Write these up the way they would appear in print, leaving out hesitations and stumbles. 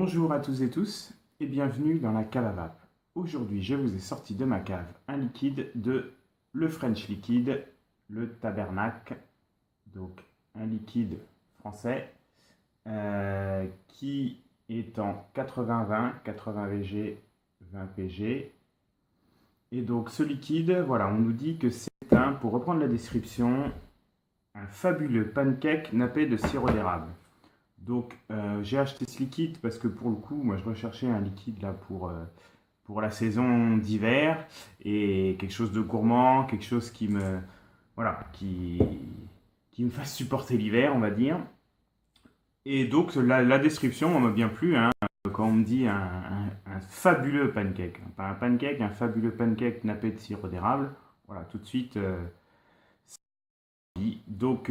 Bonjour à tous et tous et bienvenue dans la cave à vape. Aujourd'hui, je vous ai sorti de ma cave un liquide de le French Liquid, le Tabernac, donc un liquide français qui est en 80-20, 80 VG, 20 PG. Et donc ce liquide, voilà, on nous dit que c'est pour reprendre la description, un fabuleux pancake nappé de sirop d'érable. Donc j'ai acheté ce liquide parce que pour le coup, moi je recherchais un liquide là pour la saison d'hiver et quelque chose de gourmand, quelque chose qui me, voilà, qui me fasse supporter l'hiver, on va dire. Et donc la description m'a bien plu, hein, quand on me dit un fabuleux pancake. Pas un pancake, un fabuleux pancake nappé de sirop d'érable. Voilà, tout de suite, c'est dit. Donc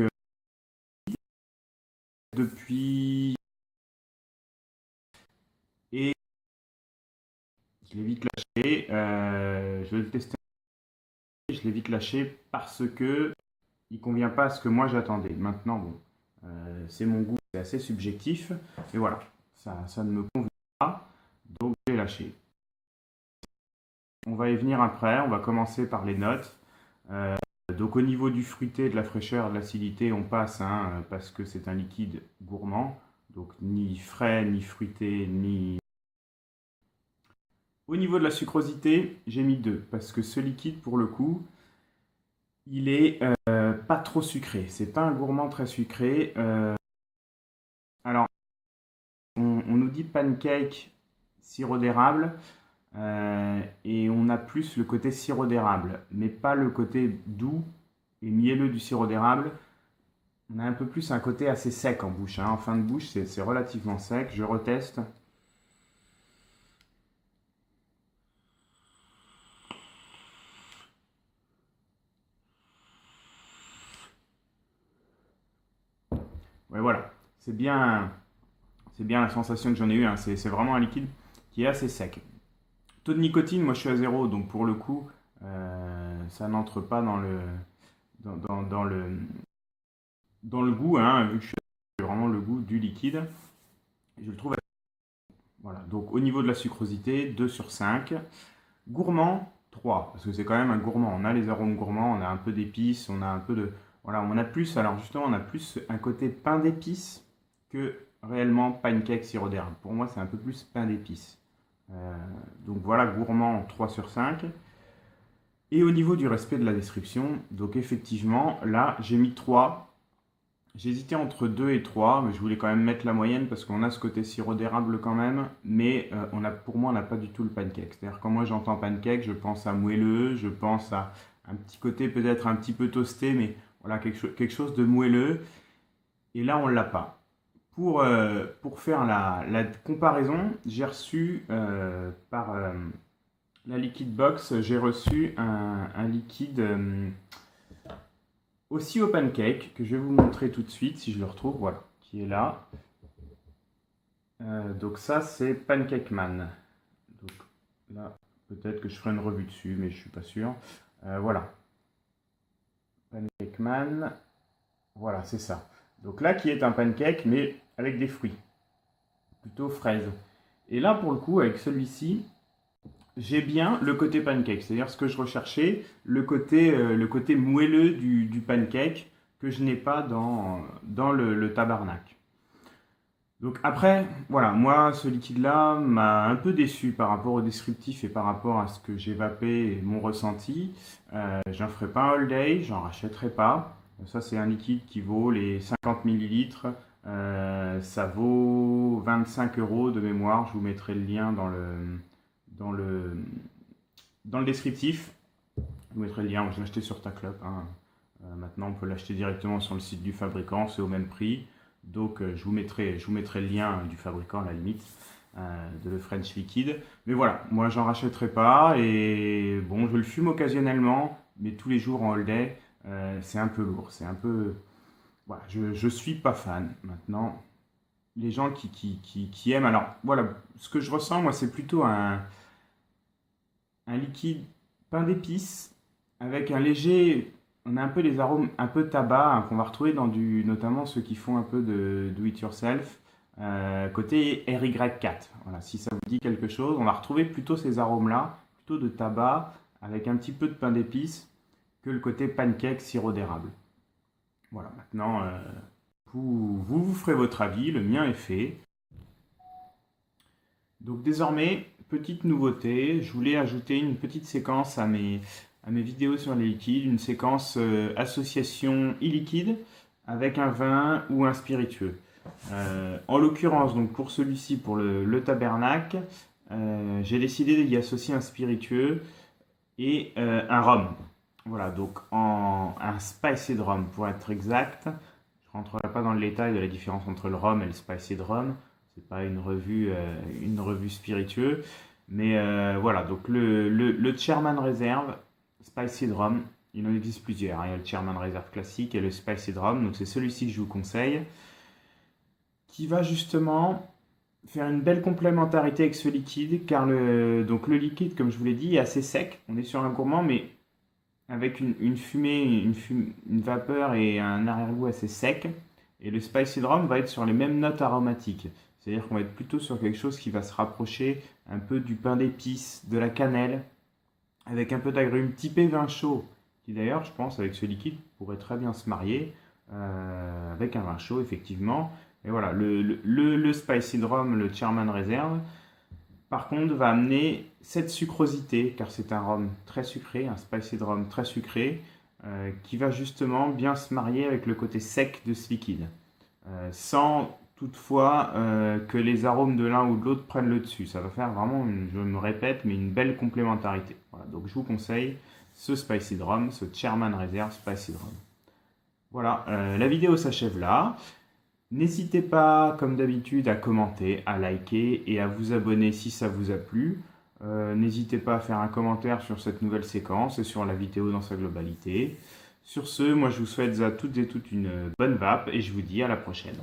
depuis... Et je l'ai vite lâché. Je vais le tester. Je l'ai vite lâché parce que il convient pas à ce que moi j'attendais. Maintenant, bon, c'est mon goût, c'est assez subjectif. Et voilà, ça ne me convient pas. Donc j'ai lâché. On va y venir après. On va commencer par les notes. Donc au niveau du fruité, de la fraîcheur, de l'acidité, on passe, hein, parce que c'est un liquide gourmand. Donc ni frais, ni fruité, ni... Au niveau de la sucrosité, j'ai mis 2 parce que ce liquide, pour le coup, il est pas trop sucré. C'est pas un gourmand très sucré. Alors, on nous dit pancake sirop d'érable et on a plus le côté sirop d'érable, mais pas le côté doux et mielleux du sirop d'érable. On a un peu plus un côté assez sec en bouche, hein. En fin de bouche, c'est relativement sec. Je reteste. Ouais, voilà. C'est bien la sensation que j'en ai eue, hein. C'est vraiment un liquide qui est assez sec. Taux de nicotine, moi je suis à 0, donc pour le coup, ça n'entre pas dans dans le goût, hein, vu que je suis vraiment le goût du liquide. Je le trouve. Voilà. Donc au niveau de la sucrosité, 2 sur 5. Gourmand, 3, parce que c'est quand même un gourmand. On a les arômes gourmands, on a un peu d'épices, on a un peu de. Voilà, on a plus. Alors justement, on a plus un côté pain d'épices que réellement pancake sirop d'érable. Pour moi, c'est un peu plus pain d'épices. Euh, donc voilà, gourmand 3 sur 5. Et au niveau du respect de la description, donc effectivement, là, j'ai mis 3. J'hésitais entre 2 et 3, mais je voulais quand même mettre la moyenne parce qu'on a ce côté sirop d'érable quand même, mais pour moi, on n'a pas du tout le pancake. C'est-à-dire, quand moi j'entends pancake, je pense à moelleux, je pense à un petit côté peut-être un petit peu toasté, mais voilà, quelque chose de moelleux. Et là, on ne l'a pas. Pour faire la comparaison, j'ai reçu par la Liquid Box, j'ai reçu un liquide aussi au pancake, que je vais vous montrer tout de suite si je le retrouve, voilà, qui est là. Donc ça, c'est Pancake Man. Donc là, peut-être que je ferai une revue dessus, mais je suis pas sûr. Voilà, Pancake Man, voilà, c'est ça. Donc là, qui est un pancake, mais avec des fruits, plutôt fraises. Et là, pour le coup, avec celui-ci, j'ai bien le côté pancake, c'est-à-dire ce que je recherchais, le côté moelleux du pancake que je n'ai pas dans le tabarnak. Donc après, voilà, moi ce liquide-là m'a un peu déçu par rapport au descriptif et par rapport à ce que j'ai vapé et mon ressenti. J'en ferai pas un all day, j'en rachèterai pas. Ça c'est un liquide qui vaut les 50 millilitres. Ça vaut 25 euros de mémoire. Je vous mettrai le lien dans le, dans le descriptif. Je vous mettrai le lien, je l'ai acheté sur Taclop, hein. Maintenant, on peut l'acheter directement sur le site du fabricant, c'est au même prix. Donc, je vous mettrai le lien du fabricant à la limite, de le French Liquid. Mais voilà, moi, j'en rachèterai pas. Et bon, je le fume occasionnellement, mais tous les jours en all day, c'est un peu lourd. C'est un peu. Voilà, je suis pas fan. Maintenant, les gens qui aiment. Alors, voilà, ce que je ressens, moi, c'est plutôt un liquide pain d'épices avec un léger, on a un peu les arômes un peu tabac, hein, qu'on va retrouver dans notamment ceux qui font un peu de do it yourself. côté RY4. Voilà, si ça vous dit quelque chose, on va retrouver plutôt ces arômes-là, plutôt de tabac, avec un petit peu de pain d'épices, que le côté pancake sirop d'érable. Voilà, maintenant, vous ferez votre avis, le mien est fait. Donc désormais, petite nouveauté, je voulais ajouter une petite séquence à mes vidéos sur les liquides, une séquence association e-liquide avec un vin ou un spiritueux. En l'occurrence, donc pour celui-ci, pour le tabernacle, j'ai décidé d'y associer un spiritueux et un rhum. Voilà, donc un spiced rum pour être exact. Je ne rentrerai pas dans le détail de la différence entre le rhum et le spiced rum. C'est pas une revue spiritueux. Mais voilà, donc le Chairman Reserve, Spiced Rum, il en existe plusieurs. Il y a le Chairman Reserve classique et le Spiced Rum. Donc c'est celui-ci que je vous conseille. Qui va justement faire une belle complémentarité avec ce liquide. Car le liquide, comme je vous l'ai dit, est assez sec. On est sur un gourmand, mais avec une fumée, une vapeur et un arrière-goût assez sec. Et le Spiced Rum va être sur les mêmes notes aromatiques. C'est-à-dire qu'on va être plutôt sur quelque chose qui va se rapprocher un peu du pain d'épices, de la cannelle, avec un peu d'agrumes typé vin chaud, qui d'ailleurs, je pense, avec ce liquide, pourrait très bien se marier avec un vin chaud, effectivement. Et voilà, le Spiced Rum, le Chairman Reserve, par contre, va amener cette sucrosité, car c'est un rhum très sucré, un Spiced Rum très sucré, qui va justement bien se marier avec le côté sec de ce liquide, sans toutefois que les arômes de l'un ou de l'autre prennent le dessus. Ça va faire vraiment, je me répète, mais une belle complémentarité. Voilà, donc je vous conseille ce Spiced Rum, ce Chairman Reserve Spiced Rum. Voilà, la vidéo s'achève là. N'hésitez pas, comme d'habitude, à commenter, à liker et à vous abonner si ça vous a plu. N'hésitez pas à faire un commentaire sur cette nouvelle séquence et sur la vidéo dans sa globalité. Sur ce, moi je vous souhaite à toutes et toutes une bonne vape et je vous dis à la prochaine.